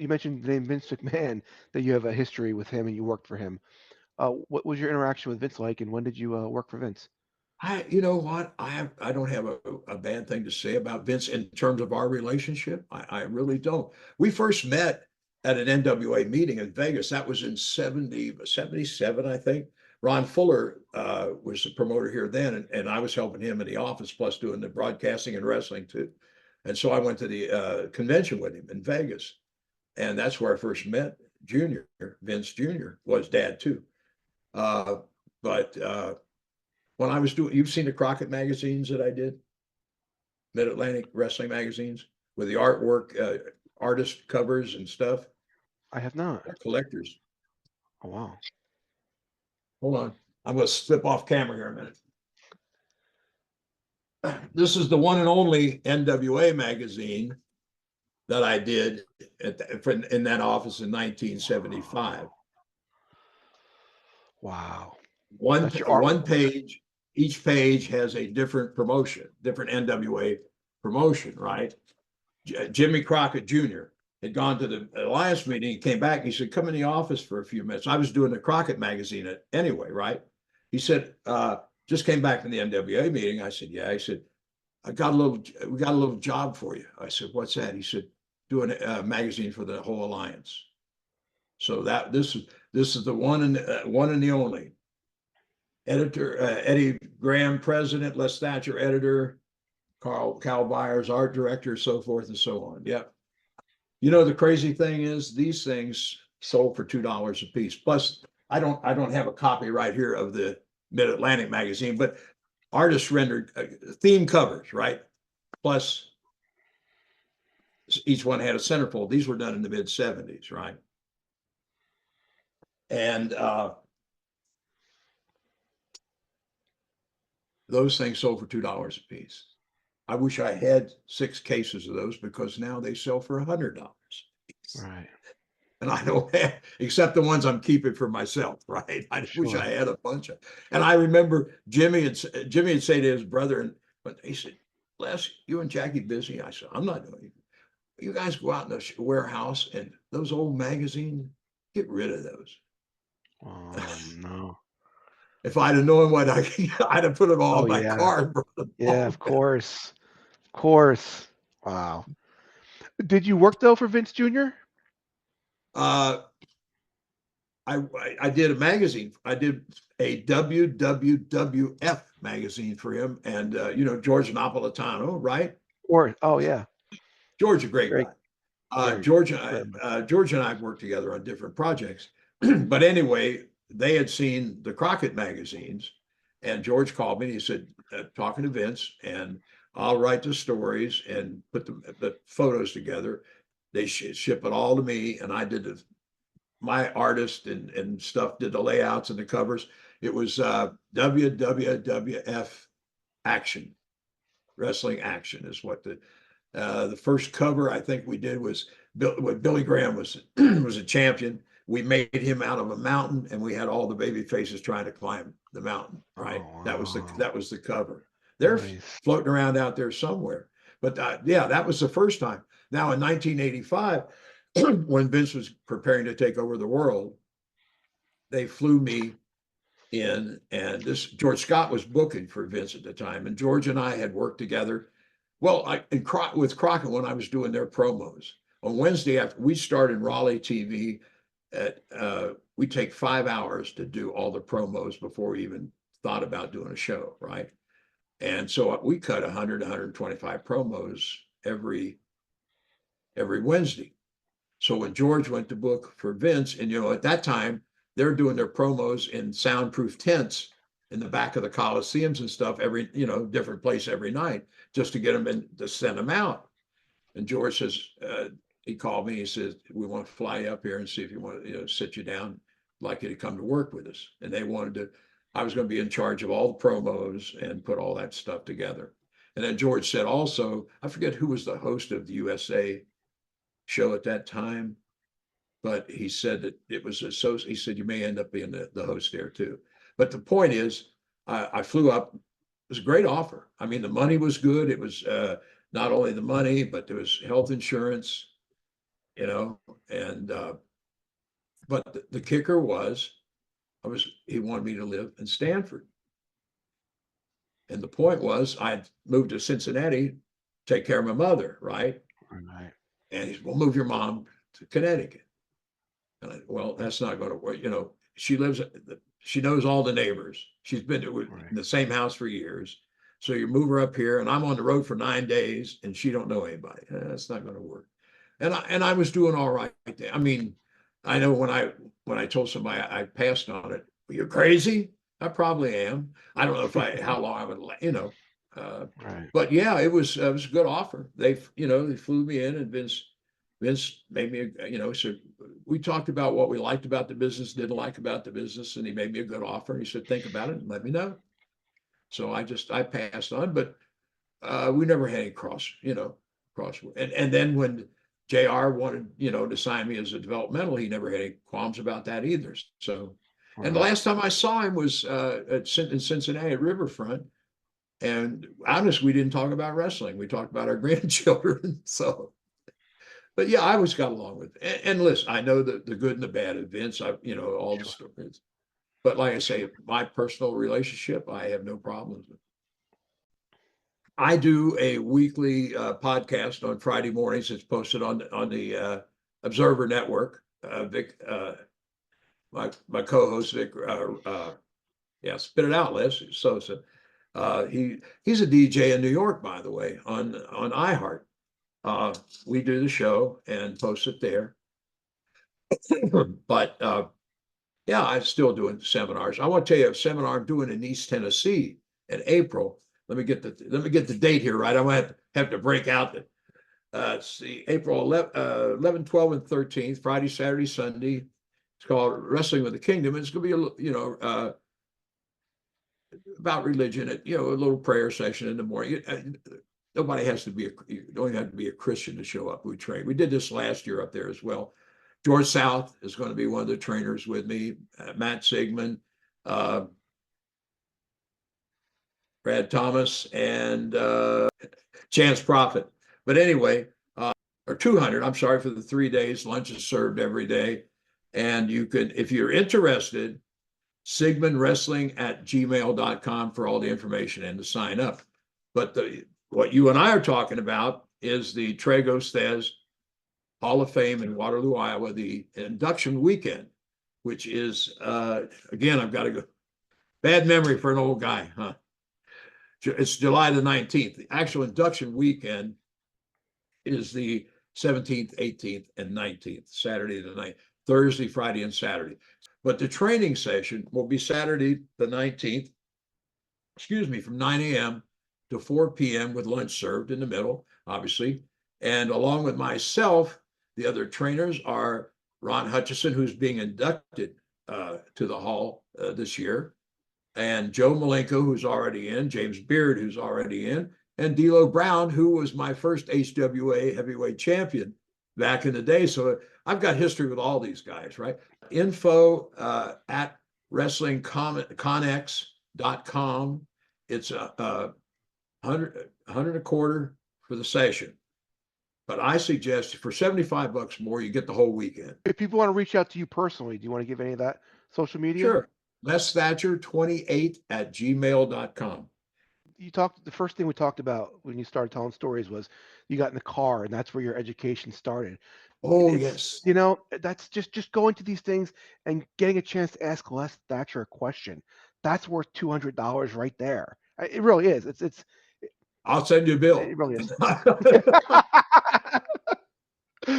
you mentioned the name Vince McMahon, that you have a history with him and you worked for him. What was your interaction with Vince like, and when did you work for Vince? You know what? I don't have a bad thing to say about Vince in terms of our relationship. I really don't. We first met at an NWA meeting in Vegas. That was in 77, I think. Ron Fuller was the promoter here then, and I was helping him in the office, plus doing the broadcasting and wrestling too. And so I went to the convention with him in Vegas, and that's where I first met Junior. Vince Jr. was dad too. Uh, but when I was doing, you've seen the Crockett magazines that I did, Mid Atlantic Wrestling magazines with the artwork, artist covers and stuff. I have not. They're collectors. Oh wow. Hold on, I'm going to slip off camera here a minute. This is the one and only NWA magazine that I did in that office in 1975. Wow. One That's your art. one page, each page has a different promotion, different NWA promotion, right? Jimmy Crockett Jr. had gone to the Alliance meeting. He came back. He said, "Come in the office for a few minutes." I was doing the Crockett magazine anyway, right? He said, "Just came back from the NWA meeting." I said, "Yeah." He said, "We got a little job for you." I said, "What's that?" He said, "Doing a magazine for the whole Alliance." So this is the one and the only editor. Eddie Graham, president. Les Thatcher, editor. Cal Byers, art director, so forth and so on. Yep. You know, the crazy thing is these things sold for $2 a piece. Plus, I don't have a copy right here of the Mid Atlantic magazine, but artists rendered theme covers, right? Plus, each one had a centerfold. These were done in the mid 70s, right? And those things sold for $2 a piece. I wish I had 6 cases of those because now they sell for $100 a piece. Right. And I don't have, except the ones I'm keeping for myself, right? I wish I Sure. had a bunch of. And I remember Jimmy would say to his brother, and but he said, "Les, you and Jackie busy?" I said, "I'm not doing it. You guys go out in the warehouse and those old magazines, get rid of those." Oh no. If I'd have known what I'd have put them all Oh in my yeah. car and brought them Yeah. home. Of course. Of course. Wow. Did you work though for Vince Jr.? Uh, I did a magazine. I did a WWWF magazine for him, and George Napolitano, right? Or oh yeah. George, a great Very guy. very very much. George and I have worked together on different projects, but anyway, they had seen the Crockett magazines, and George called me and he said, "Talking to Vince, and I'll write the stories and put the photos together. They ship it all to me, and I did my artist and stuff did the layouts and the covers. It was WWWF Action, Wrestling Action is what the first cover I think we did was when Billy Graham was was a champion. We made him out of a mountain, and we had all the baby faces trying to climb the mountain. Right, Oh wow. that was the cover. They're Nice. floating around out there somewhere. But yeah, that was the first time. Now in 1985, when Vince was preparing to take over the world, they flew me in, and this George Scott was booking for Vince at the time, and George and I had worked together. Well, with Crockett when I was doing their promos on Wednesday after we started Raleigh TV. We take 5 hours to do all the promos before we even thought about doing a show, right? And so we cut 100, 125 promos every Wednesday. So when George went to book for Vince, and at that time they're doing their promos in soundproof tents in the back of the Coliseums and stuff, every different place every night, just to get them in to send them out. And George says, he called me. He says, "We want to fly you up here and see if you want to sit you down, like you to come to work with us." And they wanted to. I was going to be in charge of all the promos and put all that stuff together. And then George said also, I forget who was the host of the USA show at that time, but he said that it was he said you may end up being the host there too. But the point is, I flew up. It was a great offer. I mean, the money was good. It was not only the money, but there was health insurance. and but the kicker was he wanted me to live in Stanford. And the point was I'd moved to Cincinnati, take care of my mother, right? Right. And he said, well, move your mom to Connecticut. And well, that's not going to work. She knows all the neighbors. She's been in the same house for years. So you move her up here, and I'm on the road for 9 days, and she don't know anybody. That's not going to work. And I was doing all right there. I mean, I know when I told somebody I passed on it, you're crazy. I probably am. I don't know how long I would, Right. but yeah, it was a good offer. They flew me in, and Vince made me, so we talked about what we liked about the business, didn't like about the business, and he made me a good offer. He said, think about it and let me know. So I passed on, but we never had any cross. And then when JR wanted, to sign me as a developmental, he never had any qualms about that either. So, and the Right. last time I saw him was in Cincinnati at Riverfront. And honestly, we didn't talk about wrestling. We talked about our grandchildren. So, but yeah, I always got along with it. And listen, I know the good and the bad of Vince. All the Sure. stories. But like I say, my personal relationship, I have no problems with. I do a weekly podcast on Friday mornings. It's posted on the Observer Network. Vic, my co-host Vic, yeah, spit it out, Les. So he's a DJ in New York, by the way, on iHeart. We do the show and post it there. But yeah, I'm still doing seminars. I want to tell you a seminar I'm doing in East Tennessee in April. Let me get the date here right. I'm gonna have to break out the see April 11, 12, and 13th, Friday, Saturday, Sunday. It's called Wrestling with the Kingdom. It's gonna be about religion. A little prayer session in the morning. Nobody has to be you don't have to be a Christian to show up. We train. We did this last year up there as well. George South is going to be one of the trainers with me. Matt Sigmund, Brad Thomas, and Chance Prophet. But anyway, or 200. I'm sorry for the 3 days. Lunch is served every day, and you can, if you're interested, sigmundwrestling@gmail.com for all the information and to sign up. But what you and I are talking about is the Tragos Thez Hall of Fame in Waterloo, Iowa, the induction weekend, which is, again, I've got to go. Bad memory for an old guy, huh? It's July the 19th. The actual induction weekend is the 17th, 18th, and 19th, Saturday the 9th, Thursday, Friday, and Saturday. But the training session will be Saturday the 19th, from 9 a.m. to 4 p.m. with lunch served in the middle, obviously. And along with myself, the other trainers are Ron Hutchison, who's being inducted to the hall this year, and Joe Malenko, who's already in, James Beard, who's already in, and D'Lo Brown, who was my first HWA heavyweight champion back in the day. So I've got history with all these guys, right? Info at wrestlingconnex.com. It's a $100 a quarter for the session. But I suggest for $75 more, you get the whole weekend. If people want to reach out to you personally, do you want to give any of that social media? Sure. Les Thatcher 28@gmail.com. The first thing we talked about when you started telling stories was you got in the car, and that's where your education started. Oh, It's, yes. that's just going to these things and getting a chance to ask Les Thatcher a question. That's worth $200 right there. It really is. I'll send you a bill. It really is.